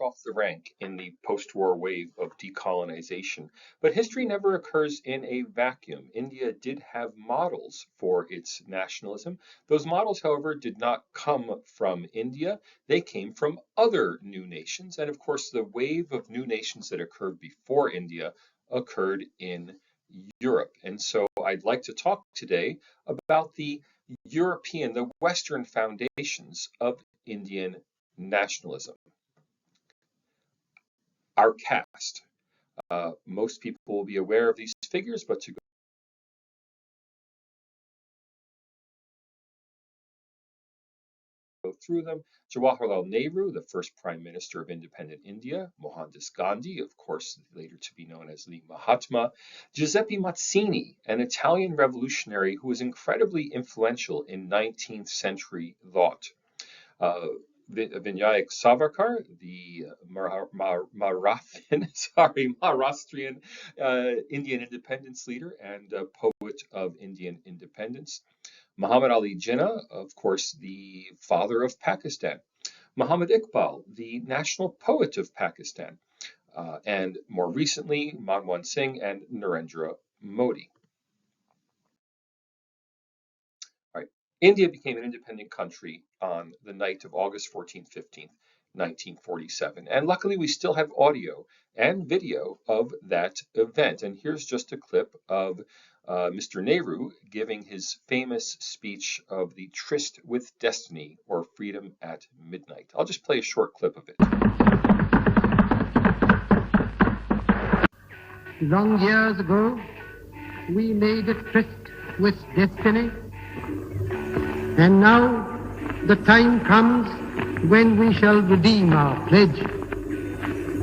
off the rank in the post-war wave of decolonization. But history never occurs in a vacuum. India did have models for its nationalism. Those models, however, did not come from India. They came from other new nations. And of course, the wave of new nations that occurred before India occurred in Europe. And so I'd like to talk today about the Western foundations of Indian nationalism. Our cast. Most people will be aware of these figures, but to go through them: Jawaharlal Nehru, the first Prime Minister of independent India; Mohandas Gandhi, of course, later to be known as the Mahatma; Giuseppe Mazzini, an Italian revolutionary who was incredibly influential in 19th century thought; Vinayak Savarkar, the Maharashtrian Indian independence leader and poet of Indian independence; Muhammad Ali Jinnah, of course, the father of Pakistan; Muhammad Iqbal, the national poet of Pakistan; and more recently, Manmohan Singh and Narendra Modi. India became an independent country on the night of August 14th, 15th, 1947. And luckily, we still have audio and video of that event. And here's just a clip of Mr. Nehru giving his famous speech of the Tryst with Destiny, or Freedom at Midnight. I'll just play a short clip of it. Long years ago, we made a tryst with destiny. And now the time comes when we shall redeem our pledge,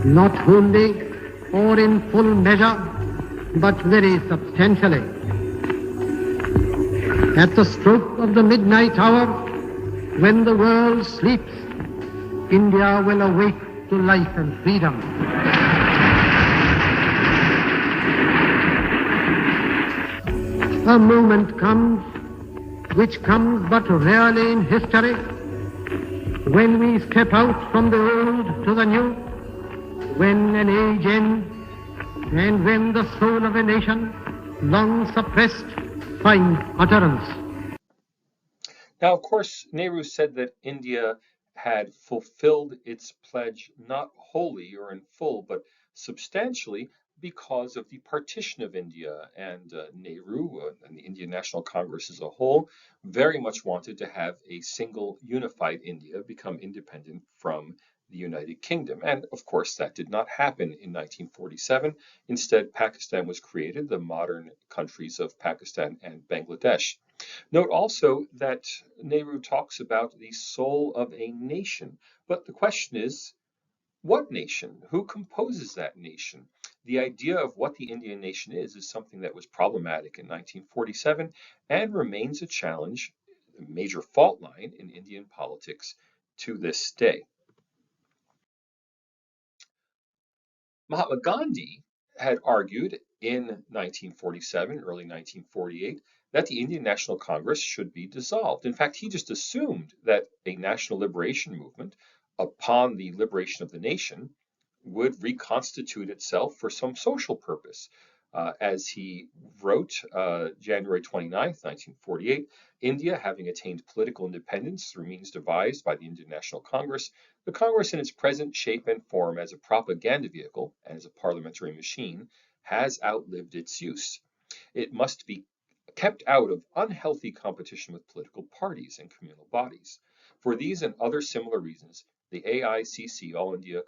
not wholly or in full measure, but very substantially. At the stroke of the midnight hour, when the world sleeps, India will awake to life and freedom. A moment comes, which comes but rarely in history, when we step out from the old to the new, when an age ends, and when the soul of a nation, long suppressed, finds utterance. Now, of course, Nehru said that India had fulfilled its pledge not wholly or in full, but substantially, because of the partition of India. And Nehru and the Indian National Congress as a whole very much wanted to have a single unified India become independent from the United Kingdom. And of course, that did not happen in 1947. Instead, Pakistan was created, the modern countries of Pakistan and Bangladesh. Note also that Nehru talks about the soul of a nation. But the question is, what nation? Who composes that nation? The idea of what the Indian nation is something that was problematic in 1947 and remains a challenge, a major fault line in Indian politics to this day. Mahatma Gandhi had argued in 1947, early 1948, that the Indian National Congress should be dissolved. In fact, he just assumed that a national liberation movement, upon the liberation of the nation, would reconstitute itself for some social purpose. As he wrote January 29th, 1948, India, having attained political independence through means devised by the Indian National Congress, the Congress in its present shape and form as a propaganda vehicle and as a parliamentary machine has outlived its use. It must be kept out of unhealthy competition with political parties and communal bodies. For these and other similar reasons, the AICC, All India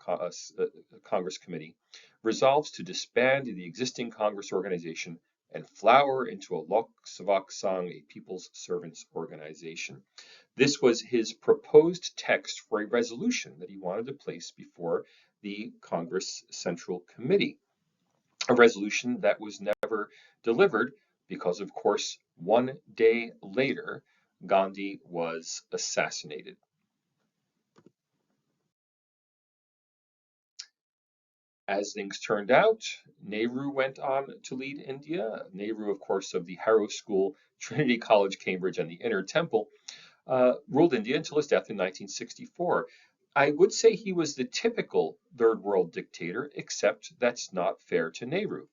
Congress Committee, resolves to disband the existing Congress organization and flower into a Lok Savak Sangh, a People's Servants Organization. This was his proposed text for a resolution that he wanted to place before the Congress Central Committee, a resolution that was never delivered because, of course, one day later, Gandhi was assassinated. As things turned out, Nehru went on to lead India. Nehru, of course, of the Harrow School, Trinity College, Cambridge, and the Inner Temple, ruled India until his death in 1964. I would say he was the typical third world dictator, except that's not fair to Nehru.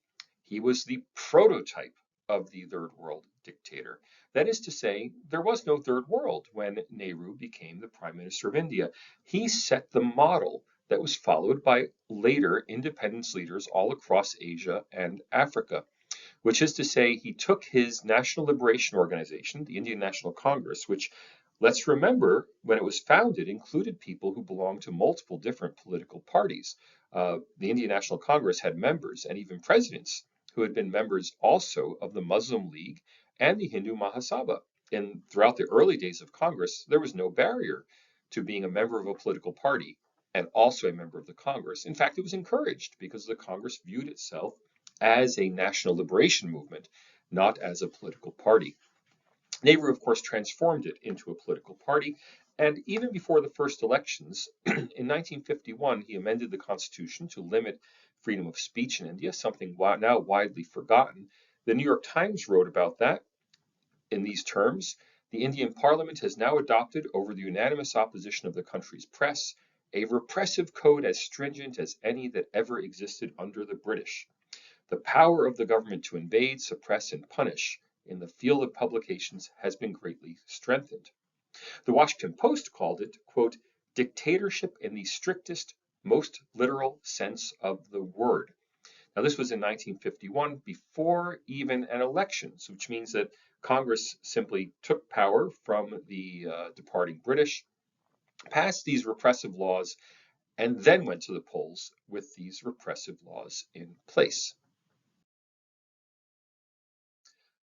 He was the prototype of the third world dictator. That is to say, there was no third world when Nehru became the Prime Minister of India. He set the model that was followed by later independence leaders all across Asia and Africa, which is to say, he took his national liberation organization, the Indian National Congress, which, let's remember, when it was founded, included people who belonged to multiple different political parties. The Indian National Congress had members and even presidents who had been members also of the Muslim League and the Hindu Mahasabha. And throughout the early days of Congress, there was no barrier to being a member of a political party and also a member of the Congress. In fact, it was encouraged because the Congress viewed itself as a national liberation movement, not as a political party. Nehru, of course, transformed it into a political party. And even before the first elections, in 1951, he amended the Constitution to limit freedom of speech in India, something now widely forgotten. The New York Times wrote about that in these terms: the Indian Parliament has now adopted, over the unanimous opposition of the country's press, a repressive code as stringent as any that ever existed under the British. The power of the government to invade, suppress, and punish in the field of publications has been greatly strengthened. The Washington Post called it, quote, dictatorship in the strictest, most literal sense of the word. Now, this was in 1951, before even an election, which means that Congress simply took power from the departing British, passed these repressive laws, and then went to the polls with these repressive laws in place.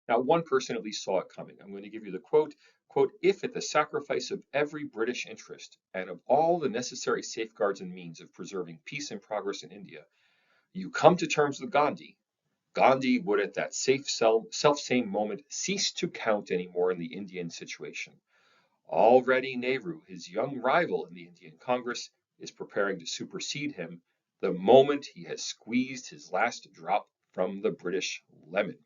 Now, one person at least saw it coming. I'm going to give you the quote, if at the sacrifice of every British interest and of all the necessary safeguards and means of preserving peace and progress in India, you come to terms with Gandhi, Gandhi would at that self-same moment cease to count anymore in the Indian situation. Already Nehru, his young rival in the Indian Congress, is preparing to supersede him the moment he has squeezed his last drop from the British lemon.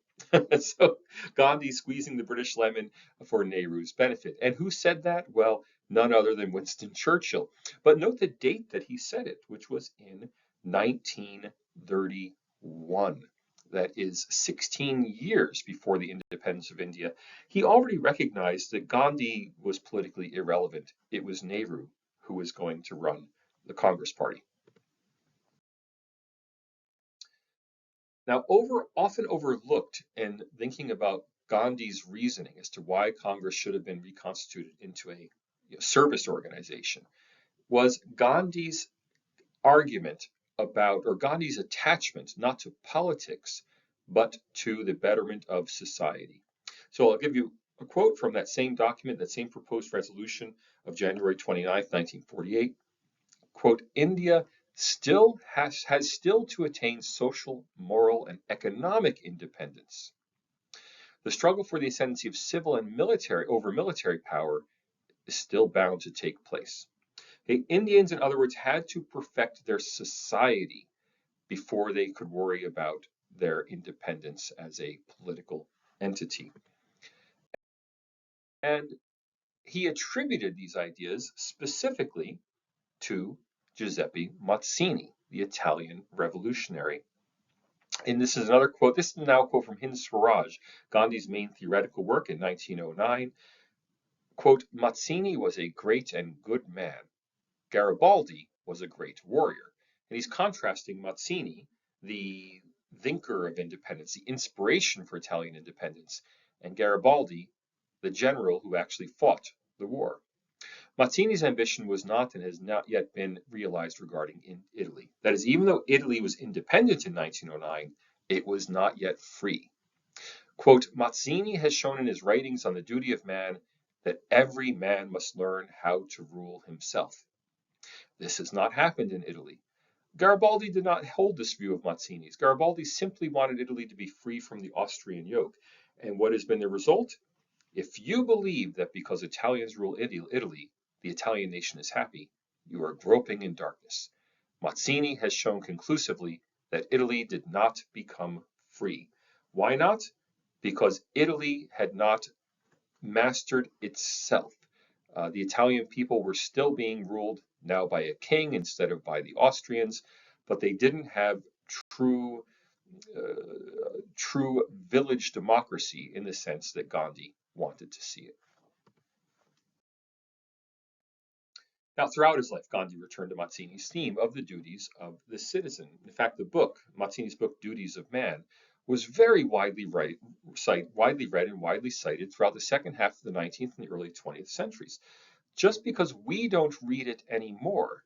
So Gandhi squeezing the British lemon for Nehru's benefit. And who said that? Well, none other than Winston Churchill. But note the date that he said it, which was in 1931. That is 16 years before the independence of India. He already recognized that Gandhi was politically irrelevant. It was Nehru who was going to run the Congress Party. Now, often overlooked in thinking about Gandhi's reasoning as to why Congress should have been reconstituted into a service organization was Gandhi's argument about, or Gandhi's attachment not to politics, but to the betterment of society. So I'll give you a quote from that same document, that same proposed resolution of January 29th, 1948. Quote, India still has still to attain social, moral, and economic independence. The struggle for the ascendancy of civil and military over military power is still bound to take place. The Indians, in other words, had to perfect their society before they could worry about their independence as a political entity. And he attributed these ideas specifically to Giuseppe Mazzini, the Italian revolutionary. And this is another quote. This is now a quote from Hind Swaraj, Gandhi's main theoretical work in 1909. Quote, Mazzini was a great and good man. Garibaldi was a great warrior. And he's contrasting Mazzini, the thinker of independence, the inspiration for Italian independence, and Garibaldi, the general who actually fought the war. Mazzini's ambition was not and has not yet been realized regarding Italy. That is, even though Italy was independent in 1909, it was not yet free. Quote, Mazzini has shown in his writings on the duty of man that every man must learn how to rule himself. This has not happened in Italy. Garibaldi did not hold this view of Mazzini's. Garibaldi simply wanted Italy to be free from the Austrian yoke. And what has been the result? If you believe that because Italians rule Italy, the Italian nation is happy, you are groping in darkness. Mazzini has shown conclusively that Italy did not become free. Why not? Because Italy had not mastered itself. The Italian people were still being ruled now by a king instead of by the Austrians, but they didn't have true true village democracy in the sense that Gandhi wanted to see it. Now, throughout his life, Gandhi returned to Mazzini's theme of the duties of the citizen. In fact, Mazzini's book, Duties of Man, was very widely read and widely cited throughout the second half of the 19th and the early 20th centuries. Just because we don't read it anymore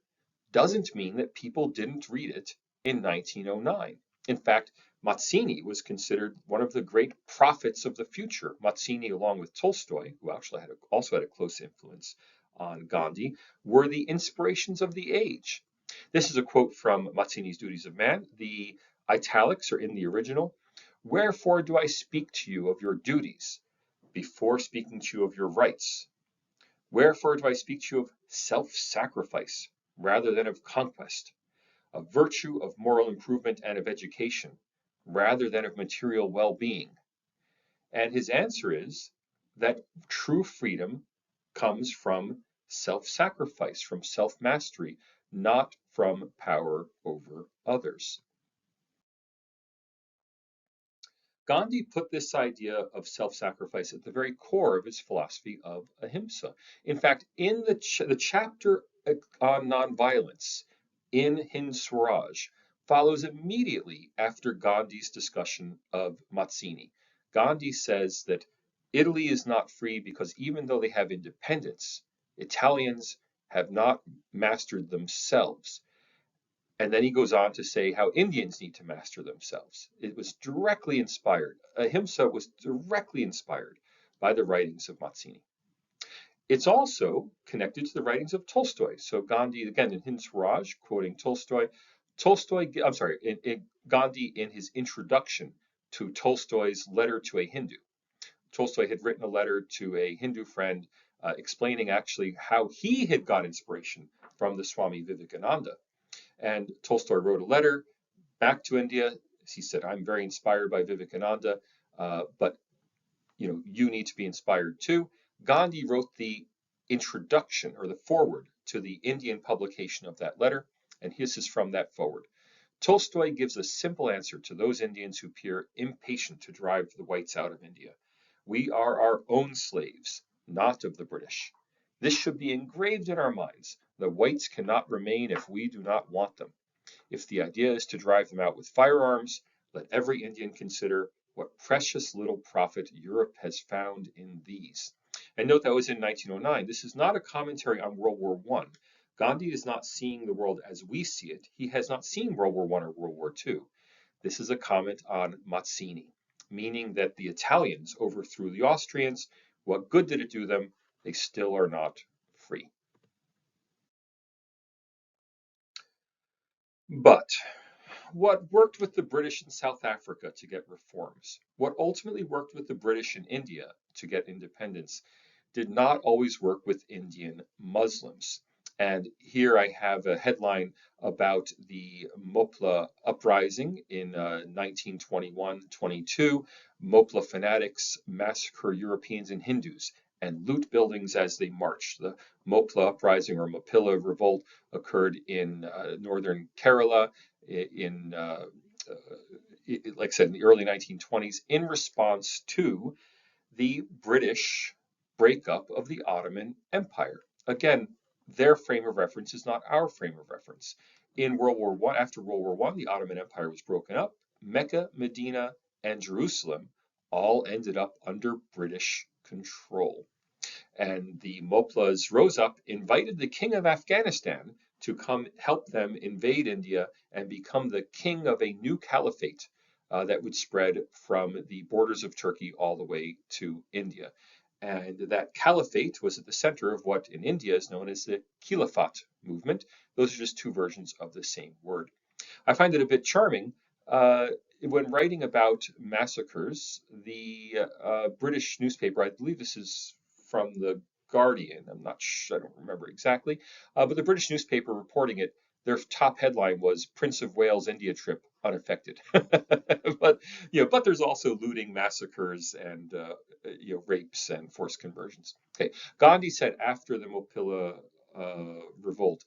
doesn't mean that people didn't read it in 1909. In fact, Mazzini was considered one of the great prophets of the future. Mazzini, along with Tolstoy, who actually also had a close influence on Gandhi, were the inspirations of the age. This is a quote from Mazzini's Duties of Man. The italics are in the original. Wherefore do I speak to you of your duties before speaking to you of your rights? Wherefore do I speak to you of self-sacrifice rather than of conquest, of virtue, of moral improvement, and of education, rather than of material well-being? And his answer is that true freedom comes from self-sacrifice, from self-mastery, not from power over others. Gandhi put this idea of self-sacrifice at the very core of his philosophy of ahimsa. In fact, in the chapter on nonviolence in Hind Swaraj follows immediately after Gandhi's discussion of Mazzini. Gandhi says that Italy is not free because even though they have independence, Italians have not mastered themselves. And then he goes on to say how Indians need to master themselves. It was directly inspired. Ahimsa was directly inspired by the writings of Mazzini. It's also connected to the writings of Tolstoy. So Gandhi, again, in Hind Swaraj, quoting Gandhi in his introduction to Tolstoy's letter to a Hindu. Tolstoy had written a letter to a Hindu friend explaining actually how he had got inspiration from the Swami Vivekananda. And Tolstoy wrote a letter back to India. He said, I'm very inspired by Vivekananda, but you need to be inspired too. Gandhi wrote the introduction or the foreword to the Indian publication of that letter, and this is from that foreword. Tolstoy gives a simple answer to those Indians who appear impatient to drive the whites out of India. We are our own slaves, not of the British. This should be engraved in our minds. The whites cannot remain if we do not want them. If the idea is to drive them out with firearms, let every Indian consider what precious little profit Europe has found in these. And note that was in 1909. This is not a commentary on World War I. Gandhi is not seeing the world as we see it. He has not seen World War I or World War II. This is a comment on Mazzini, meaning that the Italians overthrew the Austrians. What good did it do them? They still are not free. But what worked with the British in South Africa to get reforms, what ultimately worked with the British in India to get independence, did not always work with Indian Muslims. And here I have a headline about the Mopla uprising in 1921-22. Mopla fanatics massacre Europeans and Hindus and loot buildings as they march. The Mopla uprising or Mopila revolt occurred in northern Kerala like I said, in the early 1920s in response to the British breakup of the Ottoman Empire. Again, their frame of reference is not our frame of reference. In World War I, after World War I, the Ottoman Empire was broken up. Mecca, Medina, and Jerusalem all ended up under British control. And the Moplas rose up, invited the king of Afghanistan to come help them invade India and become the king of a new caliphate that would spread from the borders of Turkey all the way to India. And that caliphate was at the center of what in India is known as the Khilafat movement. Those are just two versions of the same word. I find it a bit charming. When writing about massacres, the British newspaper, I believe this is from the Guardian, I'm not sure, I don't remember exactly, but the British newspaper reporting it, their top headline was Prince of Wales India trip unaffected. but there's also looting, massacres, and rapes and forced conversions. Okay, Gandhi said after the Mopila revolt,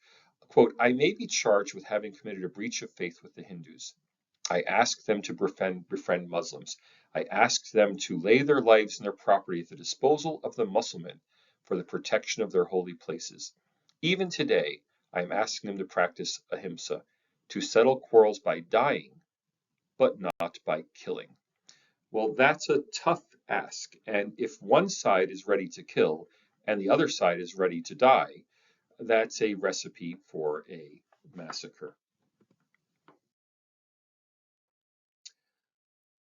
Quote, I may be charged with having committed a breach of faith with the Hindus. I asked them to befriend Muslims. I asked them to lay their lives and their property at the disposal of the Muslims for the protection of their holy places. Even today, I am asking them to practice ahimsa, to settle quarrels by dying, but not by killing. Well, that's a tough ask. And if one side is ready to kill and the other side is ready to die, that's a recipe for a massacre.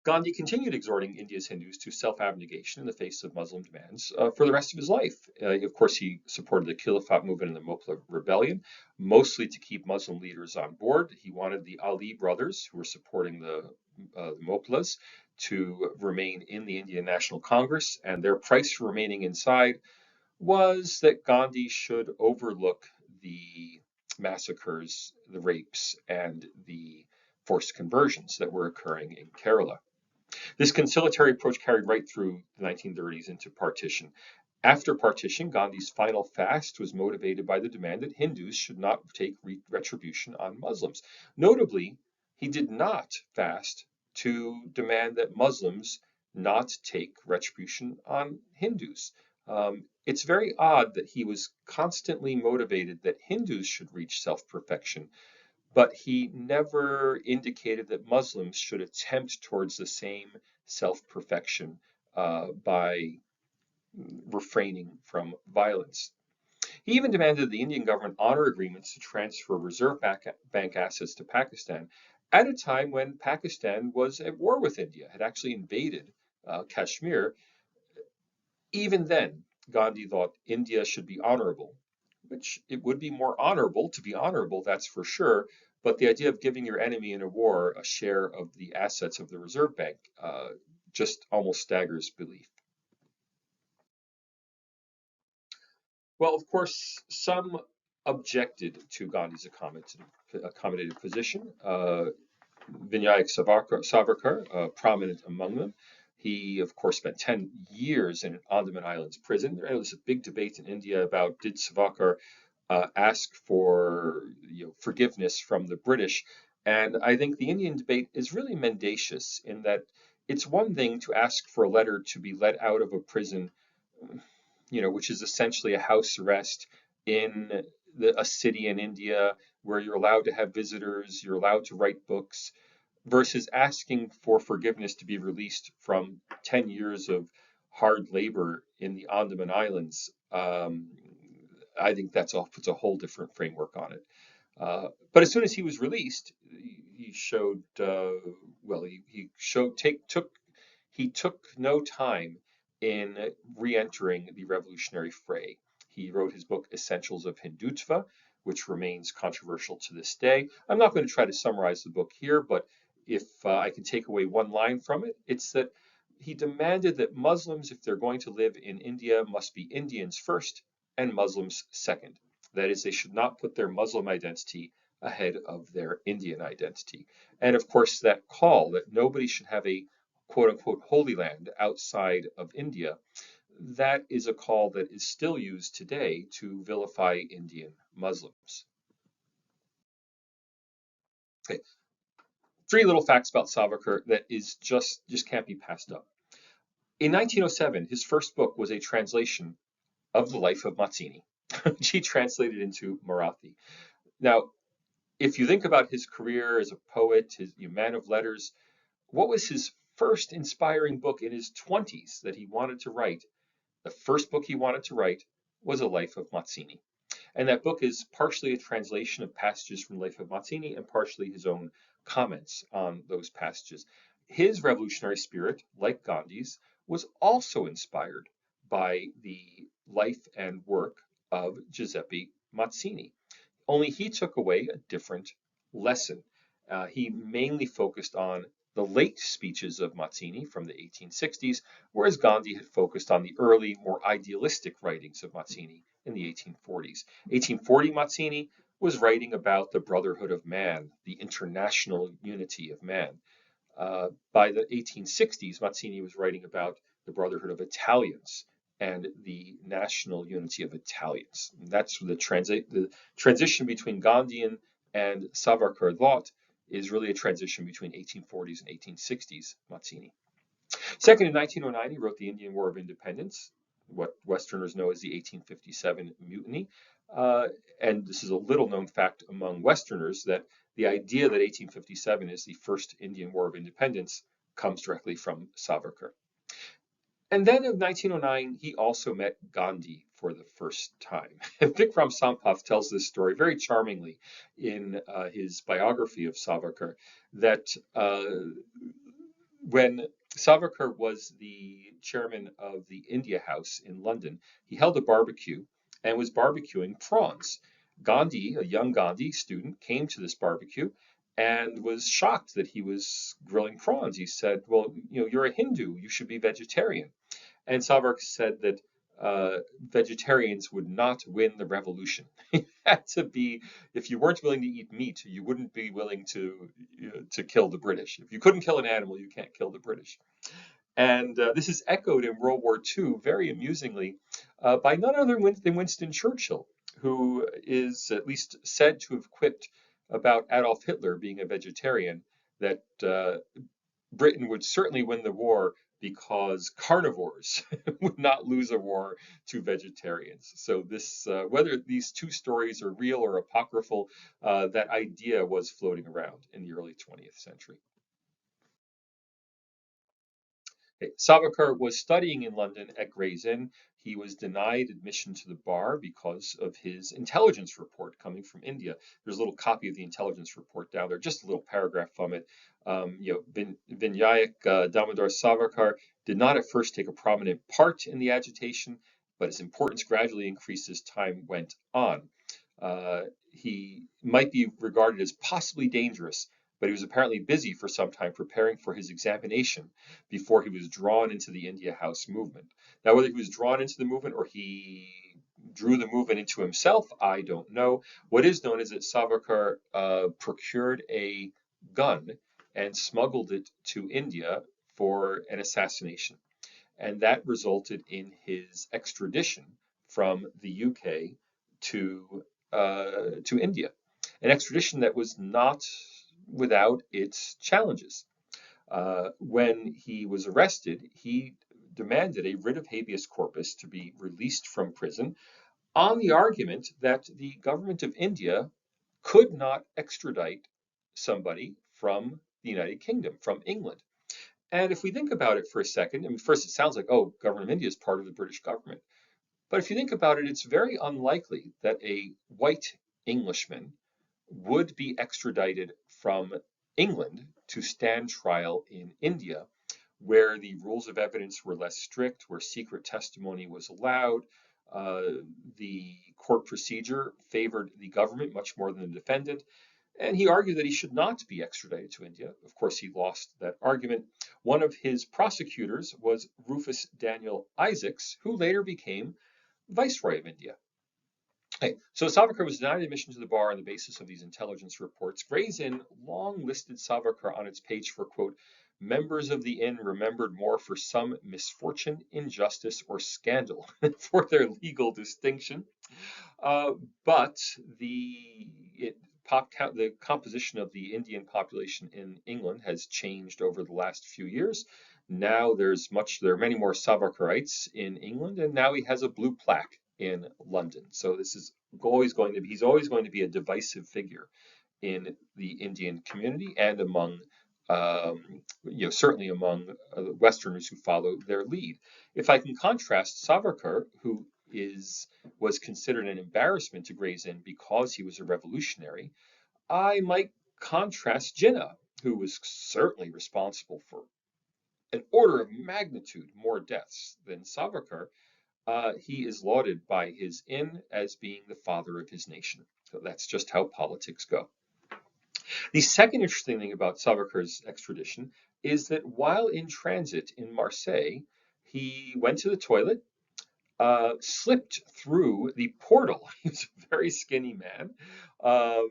Gandhi continued exhorting India's Hindus to self-abnegation in the face of Muslim demands for the rest of his life. Of course, he supported the Khilafat movement and the Mopla rebellion, mostly to keep Muslim leaders on board. He wanted the Ali brothers, who were supporting the Moplas, to remain in the Indian National Congress, and their price for remaining inside was that Gandhi should overlook the massacres, the rapes, and the forced conversions that were occurring in Kerala. This conciliatory approach carried right through the 1930s into partition. After partition, Gandhi's final fast was motivated by the demand that Hindus should not take retribution on Muslims. Notably, he did not fast to demand that Muslims not take retribution on Hindus. It's very odd that he was constantly motivated that Hindus should reach self-perfection, but he never indicated that Muslims should attempt towards the same self-perfection by refraining from violence. He even demanded the Indian government honor agreements to transfer Reserve Bank assets to Pakistan at a time when Pakistan was at war with India, had actually invaded Kashmir. Even then, Gandhi thought India should be honorable, which it would be more honorable to be honorable, that's for sure. But the idea of giving your enemy in a war a share of the assets of the Reserve Bank just almost staggers belief. Well, of course, some objected to Gandhi's accommodative position. Vinayak Savarkar, prominent among them. He, of course, spent 10 years in Andaman Islands prison. There was a big debate in India about did Savarkar ask for forgiveness from the British. And I think the Indian debate is really mendacious in that it's one thing to ask for a letter to be let out of a prison, which is essentially a house arrest in a city in India where you're allowed to have visitors, you're allowed to write books, versus asking for forgiveness to be released from 10 years of hard labor in the Andaman Islands. I think that puts a whole different framework on it. But as soon as he was released, he showed he took no time in re-entering the revolutionary fray. He wrote his book Essentials of Hindutva, which remains controversial to this day. I'm not going to try to summarize the book here, but if I can take away one line from it, it's that he demanded that Muslims, if they're going to live in India, must be Indians first and Muslims second. That is, they should not put their Muslim identity ahead of their Indian identity. And of course, that call that nobody should have a quote unquote holy land outside of India, that is a call that is still used today to vilify Indian Muslims. Okay. 3 little facts about Savarkar that is just can't be passed up. In 1907, his first book was a translation of the life of Mazzini, which he translated into Marathi. Now, if you think about his career as a poet, his man of letters, what was his first inspiring book in his 20s that he wanted to write? The first book he wanted to write was A Life of Mazzini. And that book is partially a translation of passages from Life of Mazzini and partially his own comments on those passages. His revolutionary spirit, like Gandhi's, was also inspired by the life and work of Giuseppe Mazzini. Only he took away a different lesson. He mainly focused on the late speeches of Mazzini from the 1860s, whereas Gandhi had focused on the early, more idealistic writings of Mazzini in the 1840s. 1840 Mazzini was writing about the brotherhood of man, the international unity of man. By the 1860s, Mazzini was writing about the brotherhood of Italians, and the national unity of Italians. And that's the transition between Gandhian and Savarkar thought is really a transition between 1840s and 1860s Mazzini. Second, in 1909, he wrote the Indian War of Independence, what Westerners know as the 1857 Mutiny. And this is a little known fact among Westerners that the idea that 1857 is the first Indian War of Independence comes directly from Savarkar. And then in 1909, he also met Gandhi for the first time. And Vikram Sampath tells this story very charmingly in his biography of Savarkar, that when Savarkar was the chairman of the India House in London, he held a barbecue and was barbecuing prawns. Gandhi, a young Gandhi student, came to this barbecue and was shocked that he was grilling prawns. He said, "Well, you're a Hindu, you should be vegetarian." And Savarkar said that vegetarians would not win the revolution. It had to be, if you weren't willing to eat meat, you wouldn't be willing to kill the British. If you couldn't kill an animal, you can't kill the British. And this is echoed in World War II, very amusingly, by none other than Winston Churchill, who is at least said to have quipped about Adolf Hitler being a vegetarian, that Britain would certainly win the war because carnivores would not lose a war to vegetarians. So this, whether these two stories are real or apocryphal, that idea was floating around in the early 20th century. Savarkar was studying in London at Gray's Inn. He was denied admission to the bar because of his intelligence report coming from India. There's a little copy of the intelligence report down there, just a little paragraph from it. Vinayak Damodar Savarkar did not at first take a prominent part in the agitation, but his importance gradually increased as time went on. He might be regarded as possibly dangerous, but he was apparently busy for some time preparing for his examination before he was drawn into the India House movement. Now, whether he was drawn into the movement or he drew the movement into himself, I don't know. What is known is that Savarkar procured a gun and smuggled it to India for an assassination. And that resulted in his extradition from the UK to India. An extradition that was not without its challenges. When he was arrested, he demanded a writ of habeas corpus to be released from prison on the argument that the government of India could not extradite somebody from the United Kingdom, from England. And if we think about it for a second, I mean, first it sounds like, oh, government of India is part of the British government. But if you think about it, it's very unlikely that a white Englishman would be extradited from England to stand trial in India, where the rules of evidence were less strict, where secret testimony was allowed. The court procedure favored the government much more than the defendant. And he argued that he should not be extradited to India. Of course, he lost that argument. One of his prosecutors was Rufus Daniel Isaacs, who later became Viceroy of India. So Savarkar was denied admission to the bar on the basis of these intelligence reports. Gray's Inn long listed Savarkar on its page for, quote, members of the inn remembered more for some misfortune, injustice, or scandal for their legal distinction. But the composition of the Indian population in England has changed over the last few years. Now there are many more Savarkarites in England, and now he has a blue plaque in London. So this is he's always going to be a divisive figure in the Indian community and among, certainly among Westerners who follow their lead. If I can contrast Savarkar, who was considered an embarrassment to Gray's Inn because he was a revolutionary, I might contrast Jinnah, who was certainly responsible for an order of magnitude more deaths than Savarkar. He is lauded by his inn as being the father of his nation. So that's just how politics go. The second interesting thing about Savarkar's extradition is that while in transit in Marseille, he went to the toilet, slipped through the portal. He was a very skinny man.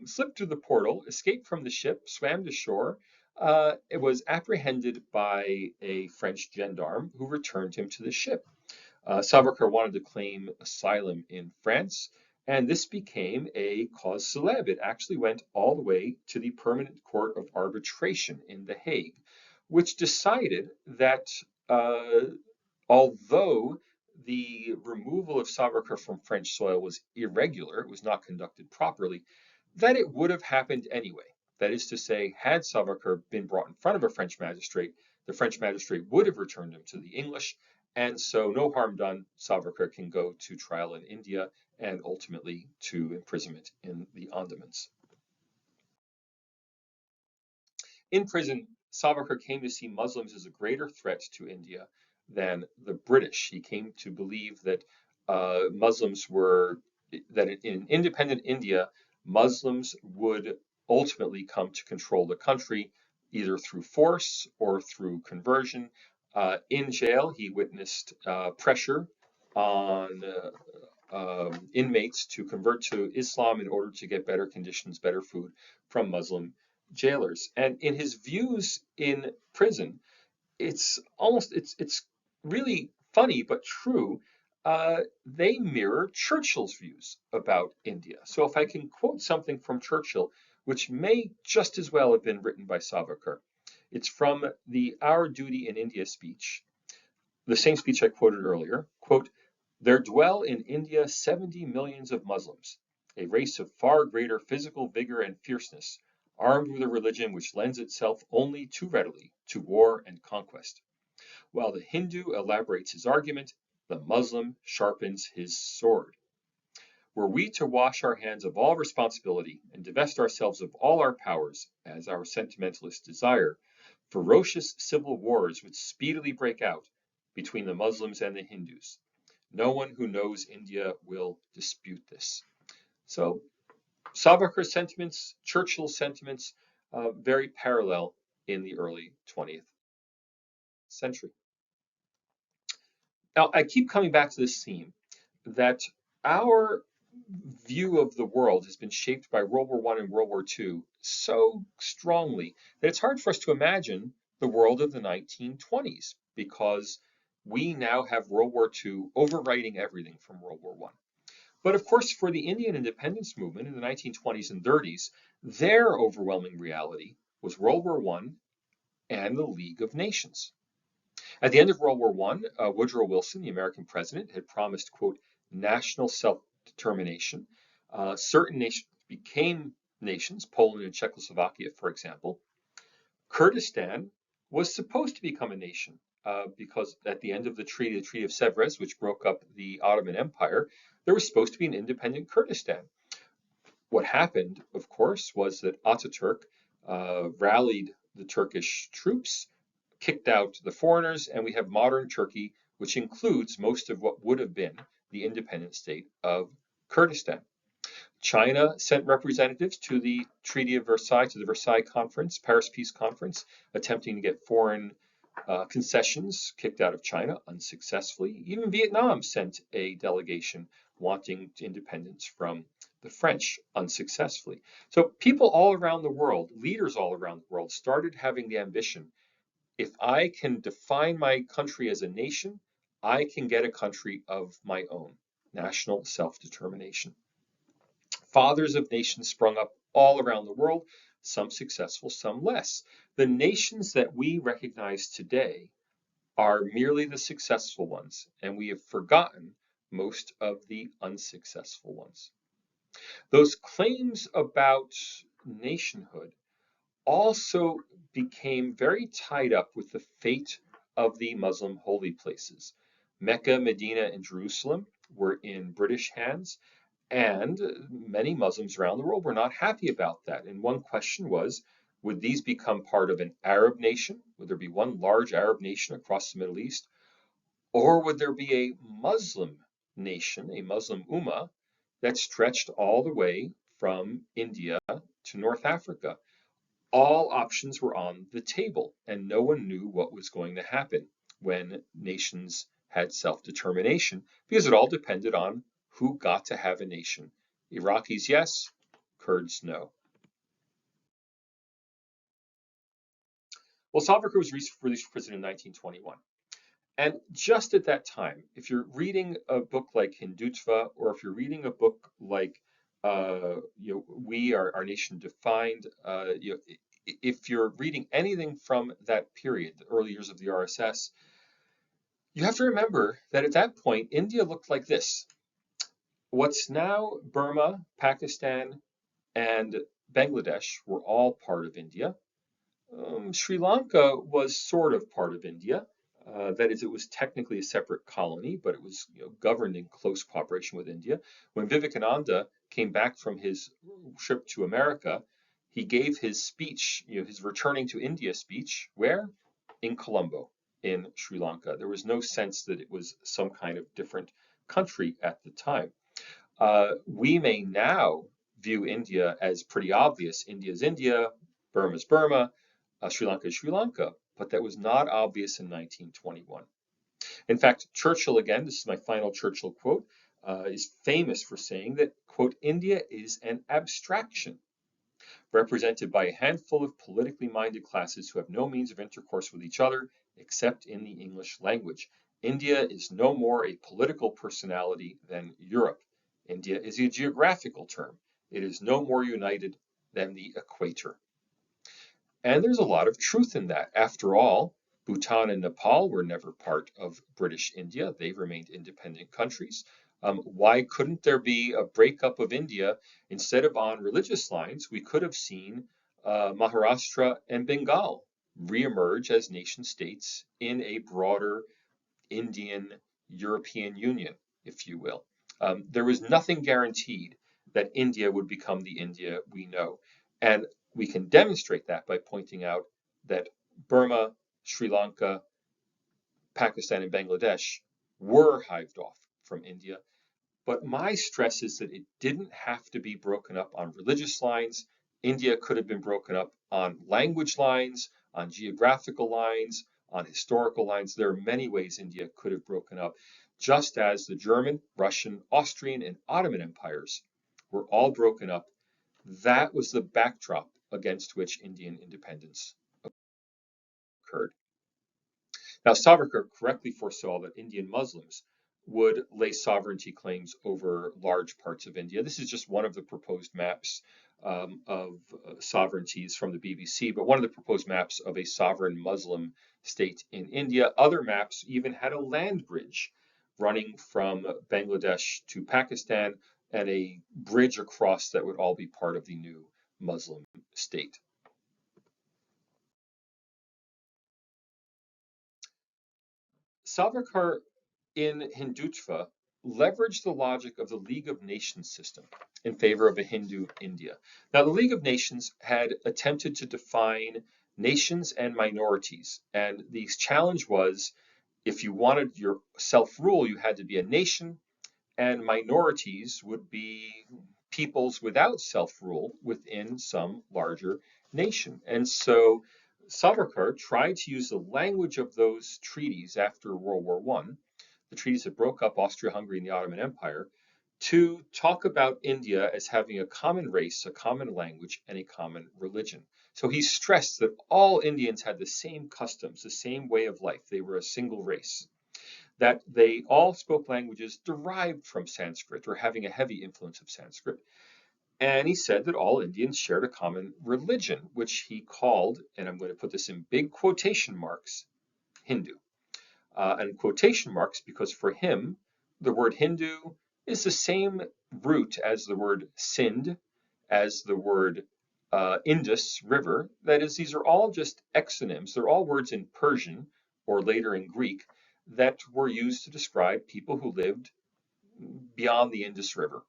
Slipped through the portal, escaped from the ship, swam to shore. It was apprehended by a French gendarme who returned him to the ship. Savarkar wanted to claim asylum in France, and this became a cause célèbre. It actually went all the way to the Permanent Court of Arbitration in The Hague, which decided that although the removal of Savarkar from French soil was irregular, it was not conducted properly, that it would have happened anyway. That is to say, had Savarkar been brought in front of a French magistrate, the French magistrate would have returned him to the English, and so no harm done. Savarkar can go to trial in India and ultimately to imprisonment in the Andamans. In prison, Savarkar came to see Muslims as a greater threat to India than the British. He came to believe that Muslims were, that in independent India, Muslims would ultimately come to control the country, either through force or through conversion. In jail, he witnessed pressure on inmates to convert to Islam in order to get better conditions, better food from Muslim jailers. And in his views in prison, it's really funny but true. They mirror Churchill's views about India. So if I can quote something from Churchill, which may just as well have been written by Savarkar, it's from the Our Duty in India speech, the same speech I quoted earlier. Quote, "There dwell in India 70 millions of Muslims, a race of far greater physical vigor and fierceness, armed with a religion which lends itself only too readily to war and conquest. While the Hindu elaborates his argument, the Muslim sharpens his sword. Were we to wash our hands of all responsibility and divest ourselves of all our powers, as our sentimentalists desire, ferocious civil wars would speedily break out between the Muslims and the Hindus. No one who knows India will dispute this." So Savarkar's sentiments, Churchill's sentiments, very parallel in the early 20th century. Now, I keep coming back to this theme that our view of the world has been shaped by World War I and World War II so strongly that it's hard for us to imagine the world of the 1920s because we now have World War II overwriting everything from World War I. But of course, for the Indian independence movement in the 1920s and 30s, their overwhelming reality was World War I and the League of Nations. At the end of World War I, Woodrow Wilson, the American president, had promised, quote, national self-determination. Certain nations became nations, Poland and Czechoslovakia, for example. Kurdistan was supposed to become a nation because at the end of the Treaty of Sèvres, which broke up the Ottoman Empire, there was supposed to be an independent Kurdistan. What happened, of course, was that Ataturk rallied the Turkish troops, kicked out the foreigners, and we have modern Turkey, which includes most of what would have been the independent state of Kurdistan. China sent representatives to the Treaty of Versailles, to the Versailles Conference, Paris Peace Conference, attempting to get foreign concessions kicked out of China unsuccessfully. Even Vietnam sent a delegation wanting independence from the French unsuccessfully. So people all around the world, leaders all around the world, started having the ambition, if I can define my country as a nation, I can get a country of my own, national self-determination. Fathers of nations sprung up all around the world, some successful, some less. The nations that we recognize today are merely the successful ones, and we have forgotten most of the unsuccessful ones. Those claims about nationhood also became very tied up with the fate of the Muslim holy places. Mecca, Medina, and Jerusalem were in British hands, and many Muslims around the world were not happy about that. And one question was, would these become part of an Arab nation? Would there be one large Arab nation across the Middle East? Or would there be a Muslim nation, a Muslim Ummah, that stretched all the way from India to North Africa? All options were on the table, and no one knew what was going to happen when nations had self-determination, because it all depended on who got to have a nation. Iraqis, yes. Kurds, no. Well, Savarkar was released from prison in 1921. And just at that time, if you're reading a book like Hindutva, or if you're reading a book like We Are Our Nation Defined, if you're reading anything from that period, the early years of the RSS, you have to remember that at that point, India looked like this. What's now Burma, Pakistan, and Bangladesh were all part of India. Sri Lanka was sort of part of India. That is, it was technically a separate colony, but it was governed in close cooperation with India. When Vivekananda came back from his trip to America, he gave his speech, his returning to India speech, where? In Colombo, in Sri Lanka. There was no sense that it was some kind of different country at the time. We may now view India as pretty obvious. India is India, Burma is Burma, Sri Lanka is Sri Lanka, but that was not obvious in 1921. In fact, Churchill, again, this is my final Churchill quote, is famous for saying that, quote, India is an abstraction represented by a handful of politically minded classes who have no means of intercourse with each other except in the English language. India is no more a political personality than Europe. India is a geographical term. It is no more united than the equator. And there's a lot of truth in that. After all, Bhutan and Nepal were never part of British India. They remained independent countries. Why couldn't there be a breakup of India? Instead of on religious lines, we could have seen Maharashtra and Bengal reemerge as nation states in a broader Indian European Union, if you will. There was nothing guaranteed that India would become the India we know. And we can demonstrate that by pointing out that Burma, Sri Lanka, Pakistan, and Bangladesh were hived off from India. But my stress is that it didn't have to be broken up on religious lines. India could have been broken up on language lines, on geographical lines, on historical lines. There are many ways India could have broken up, just as the German, Russian, Austrian, and Ottoman empires were all broken up. That was the backdrop against which Indian independence occurred. Now, Savarkar correctly foresaw that Indian Muslims would lay sovereignty claims over large parts of India. This is just one of the proposed maps of sovereignties from the BBC, but one of the proposed maps of a sovereign Muslim state in India. Other maps even had a land bridge running from Bangladesh to Pakistan and a bridge across that would all be part of the new Muslim state. Savarkar in Hindutva leveraged the logic of the League of Nations system in favor of a Hindu India. Now, the League of Nations had attempted to define nations and minorities, and the challenge was if you wanted your self-rule, you had to be a nation, and minorities would be peoples without self-rule within some larger nation. And so Savarkar tried to use the language of those treaties after World War I, the treaties that broke up Austria-Hungary and the Ottoman Empire, to talk about India as having a common race, a common language, and a common religion. So he stressed that all Indians had the same customs, the same way of life. They were a single race, that they all spoke languages derived from Sanskrit or having a heavy influence of Sanskrit. And he said that all Indians shared a common religion, which he called, and I'm going to put this in big quotation marks, Hindu. And quotation marks because for him, the word Hindu is the same root as the word Sindh, as the word Indus River. That is, these are all just exonyms. They're all words in Persian or later in Greek that were used to describe people who lived beyond the Indus River.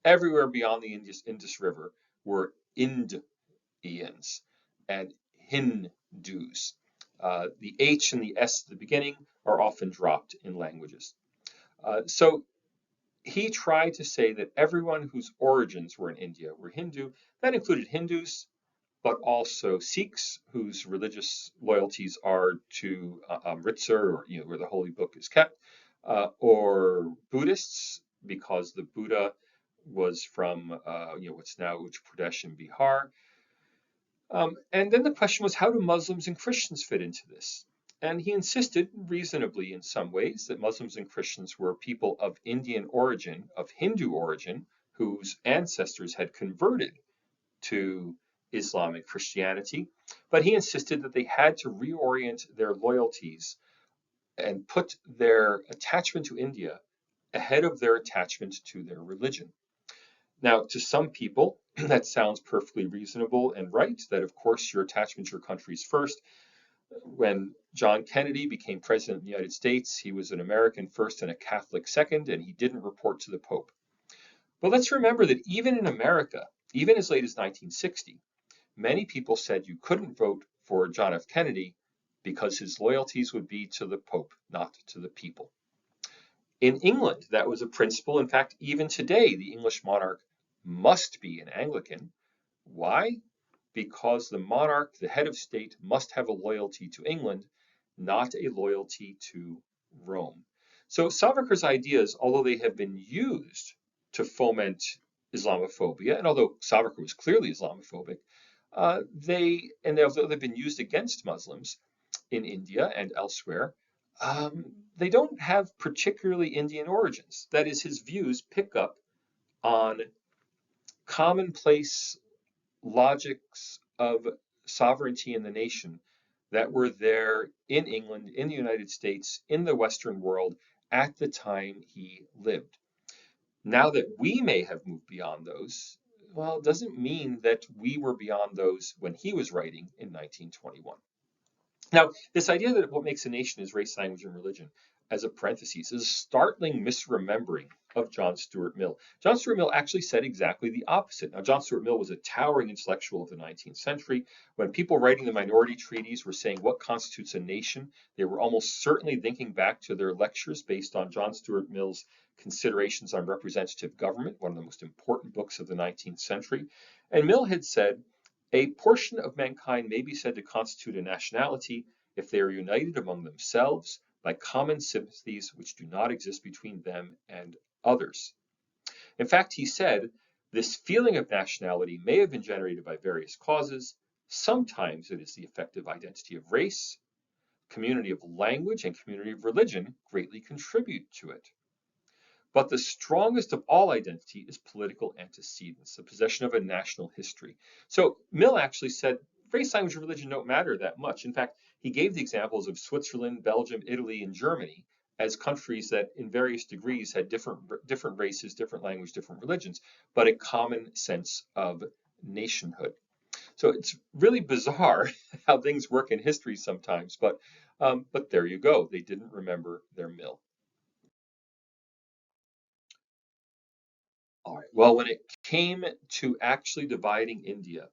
Everywhere beyond the Indus River were Indians and Hindus. The H and the S at the beginning are often dropped in languages. So he tried to say that everyone whose origins were in India were Hindu. That included Hindus, but also Sikhs, whose religious loyalties are to Amritsar, or where the holy book is kept, or Buddhists, because the Buddha was from what's now Uttar Pradesh and Bihar. And then the question was, how do Muslims and Christians fit into this? And he insisted, reasonably in some ways, that Muslims and Christians were people of Indian origin, of Hindu origin, whose ancestors had converted to Islam and Christianity. But he insisted that they had to reorient their loyalties and put their attachment to India ahead of their attachment to their religion. Now, to some people, that sounds perfectly reasonable and right, that of course your attachment to your country is first. When John Kennedy became president of the United States, he was an American first and a Catholic second, and he didn't report to the Pope. But let's remember that even in America, even as late as 1960, many people said you couldn't vote for John F. Kennedy because his loyalties would be to the Pope, not to the people. In England, that was a principle. In fact, even today, the English monarch must be an Anglican. Why? Because the monarch, the head of state, must have a loyalty to England, not a loyalty to Rome. So Savarkar's ideas, although they have been used to foment Islamophobia, and although Savarkar was clearly Islamophobic, although they've been used against Muslims in India and elsewhere, they don't have particularly Indian origins. That is, his views pick up on commonplace logics of sovereignty in the nation that were there in England, in the United States, in the Western world at the time he lived. Now that we may have moved beyond those, well, it doesn't mean that we were beyond those when he was writing in 1921. Now, this idea that what makes a nation is race, language, and religion, as a parenthesis, is a startling misremembering of John Stuart Mill. John Stuart Mill actually said exactly the opposite. Now, John Stuart Mill was a towering intellectual of the 19th century. When people writing the minority treaties were saying what constitutes a nation, they were almost certainly thinking back to their lectures based on John Stuart Mill's Considerations on Representative Government, one of the most important books of the 19th century. And Mill had said, a portion of mankind may be said to constitute a nationality if they are united among themselves by common sympathies which do not exist between them and others. In fact, he said, this feeling of nationality may have been generated by various causes. Sometimes it is the effective identity of race, community of language, and community of religion greatly contribute to it. But the strongest of all identity is political antecedents, the possession of a national history. So Mill actually said race, language, and religion don't matter that much. In fact, he gave the examples of Switzerland, Belgium, Italy, and Germany as countries that in various degrees had different races, different language, different religions, but a common sense of nationhood. So it's really bizarre how things work in history sometimes, but there you go. They didn't remember their Mill. All right. Well, when it came to actually dividing India,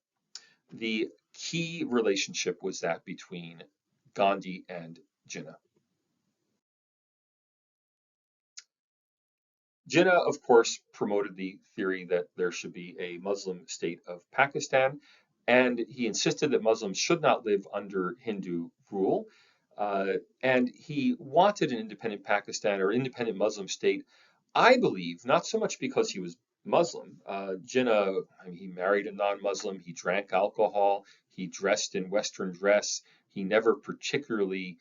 the key relationship was that between Gandhi and Jinnah. Jinnah, of course, promoted the theory that there should be a Muslim state of Pakistan, and he insisted that Muslims should not live under Hindu rule. And he wanted an independent Pakistan or independent Muslim state, I believe, not so much because he was Muslim. Jinnah, I mean, he married a non-Muslim, he drank alcohol, he dressed in Western dress. He never particularly,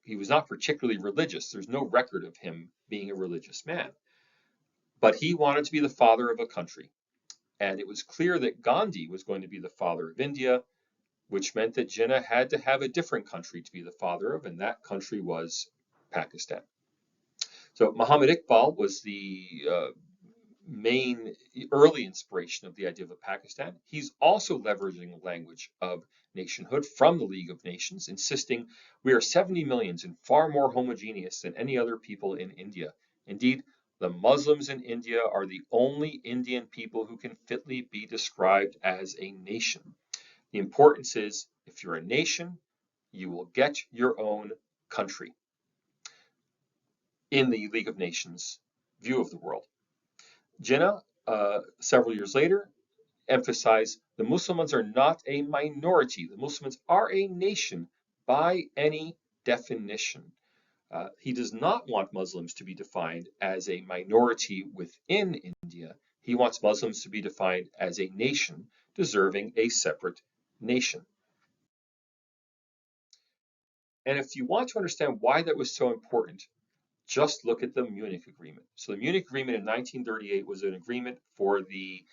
he was not particularly religious. There's no record of him being a religious man. But he wanted to be the father of a country. And it was clear that Gandhi was going to be the father of India, which meant that Jinnah had to have a different country to be the father of, and that country was Pakistan. So Muhammad Iqbal was the main early inspiration of the idea of a Pakistan. He's also leveraging the language of nationhood from the League of Nations, insisting we are 70 millions and far more homogeneous than any other people in India. Indeed, the Muslims in India are the only Indian people who can fitly be described as a nation. The importance is, if you're a nation, you will get your own country in the League of Nations view of the world. Jinnah, several years later, emphasized the Muslims are not a minority. The Muslims are a nation by any definition. He does not want Muslims to be defined as a minority within India. He wants Muslims to be defined as a nation deserving a separate nation. And if you want to understand why that was so important, just look at the Munich Agreement. So the Munich Agreement in 1938 was an agreement for the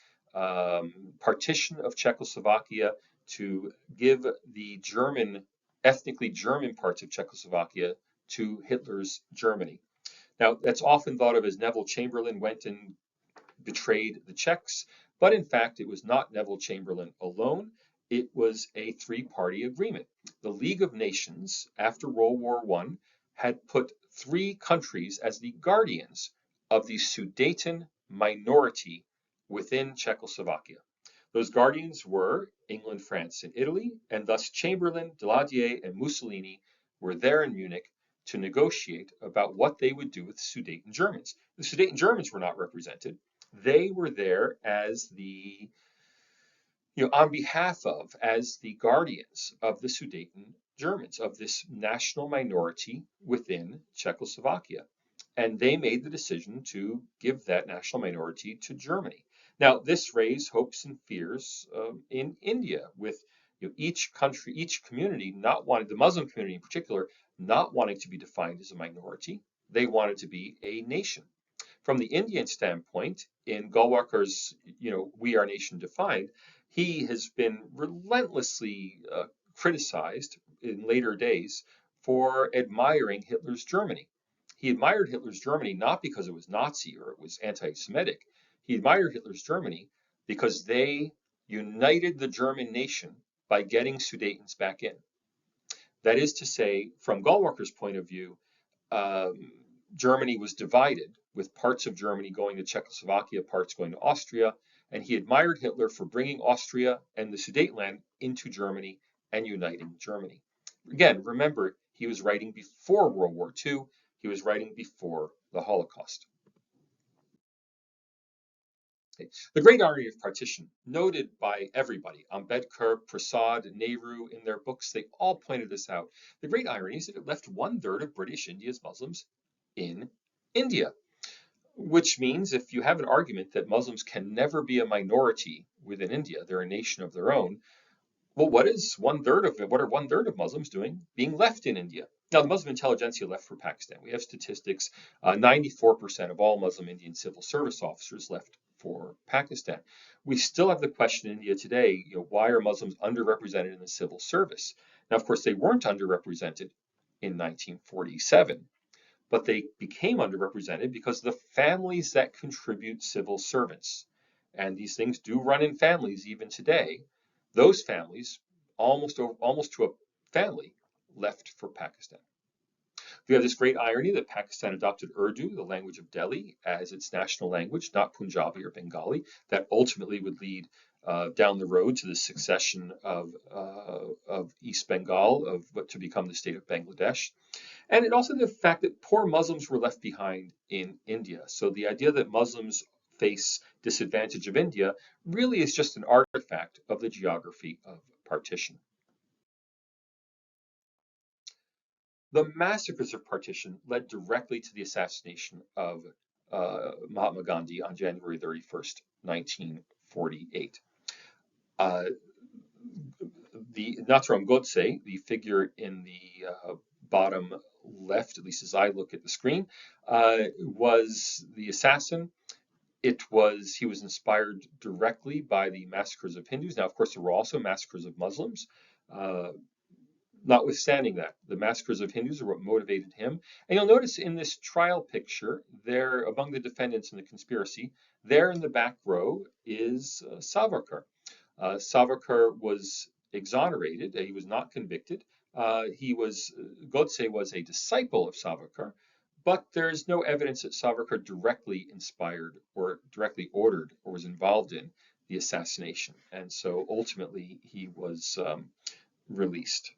partition of Czechoslovakia to give the ethnically German parts of Czechoslovakia to Hitler's Germany. Now, that's often thought of as Neville Chamberlain went and betrayed the Czechs, but in fact, it was not Neville Chamberlain alone. It was a three-party agreement. The League of Nations, after World War I, had put three countries as the guardians of the Sudeten minority within Czechoslovakia. Those guardians were England, France, and Italy, and thus Chamberlain, Daladier, and Mussolini were there in Munich to negotiate about what they would do with the Sudeten Germans. The Sudeten Germans were not represented. They were there as on behalf of, as the guardians of the Sudeten Germans, of this national minority within Czechoslovakia. And they made the decision to give that national minority to Germany. Now, this raised hopes and fears in India, with each country, each community not wanting, the Muslim community in particular, not wanting to be defined as a minority. They wanted to be a nation. From the Indian standpoint, in Golwalkar's, We Are Nation Defined, he has been relentlessly criticized in later days for admiring Hitler's Germany. He admired Hitler's Germany not because it was Nazi or it was anti-Semitic. He admired Hitler's Germany because they united the German nation by getting Sudetens back in. That is to say, from Golwalkar's point of view, Germany was divided, with parts of Germany going to Czechoslovakia, parts going to Austria, and he admired Hitler for bringing Austria and the Sudetenland into Germany and uniting Germany. Again, remember, he was writing before World War II. He was writing before the Holocaust. Okay. The great irony of partition, noted by everybody, Ambedkar, Prasad, Nehru, in their books, they all pointed this out. The great irony is that it left 1/3 of British India's Muslims in India, which means if you have an argument that Muslims can never be a minority within India, they're a nation of their own, well, what are 1/3 of Muslims doing being left in India? Now, the Muslim intelligentsia left for Pakistan. We have statistics, 94% of all Muslim Indian civil service officers left for Pakistan. We still have the question in India today, why are Muslims underrepresented in the civil service? Now, of course, they weren't underrepresented in 1947. But they became underrepresented because of the families that contribute civil servants. And these things do run in families even today. Those families, almost to a family, left for Pakistan. We have this great irony that Pakistan adopted Urdu, the language of Delhi, as its national language, not Punjabi or Bengali. That ultimately would lead down the road to the succession of East Bengal, to become the state of Bangladesh. And it also the fact that poor Muslims were left behind in India. So the idea that Muslims face disadvantage of India really is just an artifact of the geography of partition. The massacres of partition led directly to the assassination of Mahatma Gandhi on January 31st, 1948. The Nathuram Godse, the figure in the bottom left, at least as I look at the screen, was the assassin. He was inspired directly by the massacres of Hindus. Now, of course, there were also massacres of Muslims. Notwithstanding that, the massacres of Hindus are what motivated him. And you'll notice in this trial picture, there among the defendants in the conspiracy, there in the back row is Savarkar. Savarkar was exonerated. He was not convicted. Godse was a disciple of Savarkar, but there's no evidence that Savarkar directly inspired or directly ordered or was involved in the assassination. And so ultimately he was released.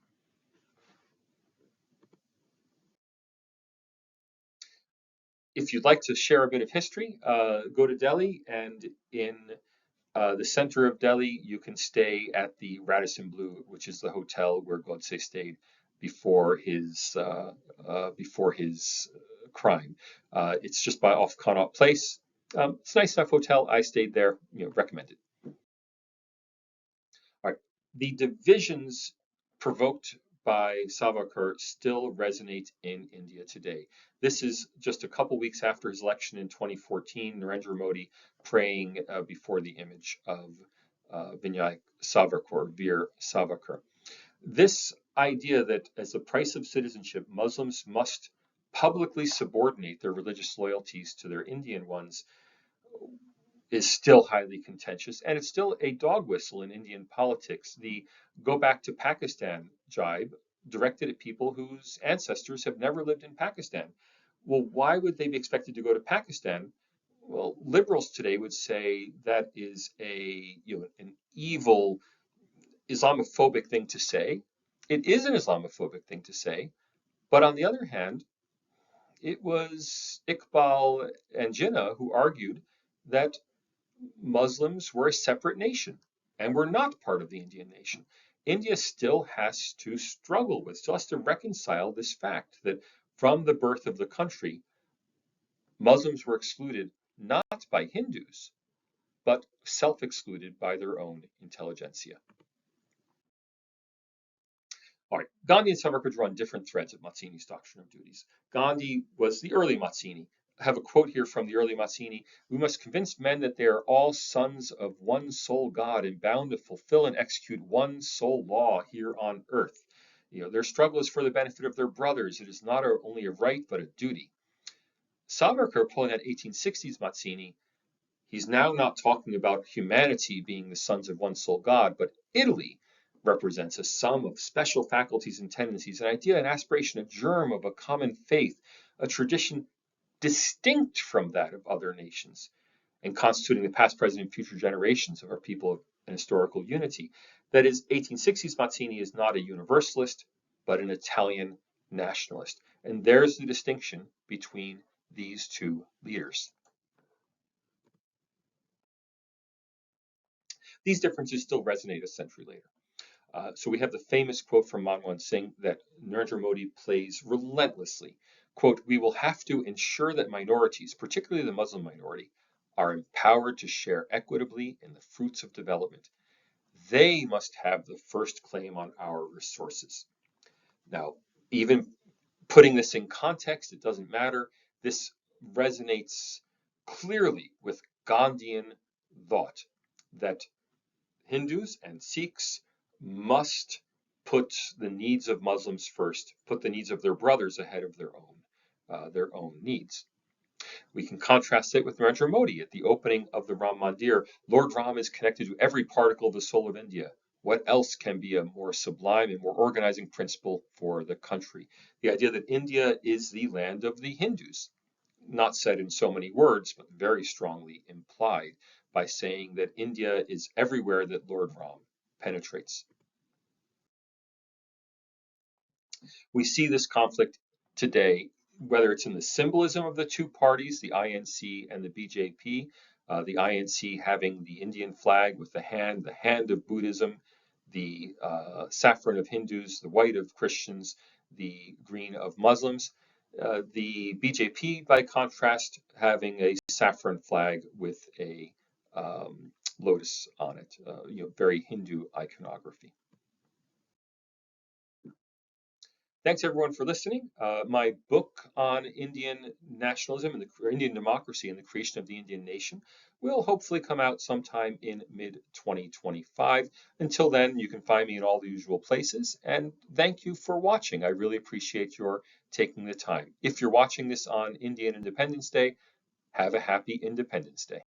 If you'd like to share a bit of history, go to Delhi, and in the center of Delhi, you can stay at the Radisson Blu, which is the hotel where Godse stayed before his crime. It's just off Connaught Place. It's a nice enough hotel. I stayed there. Recommended. All right. The divisions provoked by Savarkar still resonate in India today. This is just a couple weeks after his election in 2014, Narendra Modi praying before the image of Vinayak Savarkar, Veer Savarkar. This idea that as the price of citizenship, Muslims must publicly subordinate their religious loyalties to their Indian ones is still highly contentious, and it's still a dog whistle in Indian politics. The go back to Pakistan jibe directed at people whose ancestors have never lived in Pakistan. Well, why would they be expected to go to Pakistan? Well, liberals today would say that is an evil Islamophobic thing to say. It is an Islamophobic thing to say, but on the other hand, it was Iqbal and Jinnah who argued that Muslims were a separate nation and were not part of the Indian nation. India still has to struggle with, still has to reconcile this fact that from the birth of the country, Muslims were excluded not by Hindus, but self-excluded by their own intelligentsia. All right, Gandhi and Savarkar draw on different threads of Mazzini's doctrine of duties. Gandhi was the early Mazzini. I have a quote here from the early Mazzini. We must convince men that they are all sons of one sole God and bound to fulfill and execute one sole law here on earth. Their struggle is for the benefit of their brothers. It is not only a right, but a duty. Savarkar, pulling out 1860s Mazzini, he's now not talking about humanity being the sons of one sole God, but Italy represents a sum of special faculties and tendencies, an idea, an aspiration, a germ of a common faith, a tradition distinct from that of other nations, and constituting the past, present, and future generations of our people of an historical unity. That is, 1860s Mazzini is not a universalist, but an Italian nationalist. And there's the distinction between these two leaders. These differences still resonate a century later. So we have the famous quote from Manmohan Singh that Narendra Modi plays relentlessly. Quote, we will have to ensure that minorities, particularly the Muslim minority, are empowered to share equitably in the fruits of development. They must have the first claim on our resources. Now, even putting this in context, it doesn't matter. This resonates clearly with Gandhian thought that Hindus and Sikhs must put the needs of Muslims first, put the needs of their brothers ahead of their own needs. We can contrast it with Narendra Modi at the opening of the Ram Mandir. Lord Ram is connected to every particle of the soul of India. What else can be a more sublime and more organizing principle for the country? The idea that India is the land of the Hindus, not said in so many words, but very strongly implied by saying that India is everywhere that Lord Ram penetrates. We see this conflict today, whether it's in the symbolism of the two parties, the INC and the BJP, the INC having the Indian flag with the hand of Buddhism, the saffron of Hindus, the white of Christians, the green of Muslims. The BJP, by contrast, having a saffron flag with a lotus on it, very Hindu iconography. Thanks everyone for listening. My book on Indian nationalism and Indian democracy and the creation of the Indian nation will hopefully come out sometime in mid-2025. Until then, you can find me in all the usual places. And thank you for watching. I really appreciate your taking the time. If you're watching this on Indian Independence Day, have a happy Independence Day.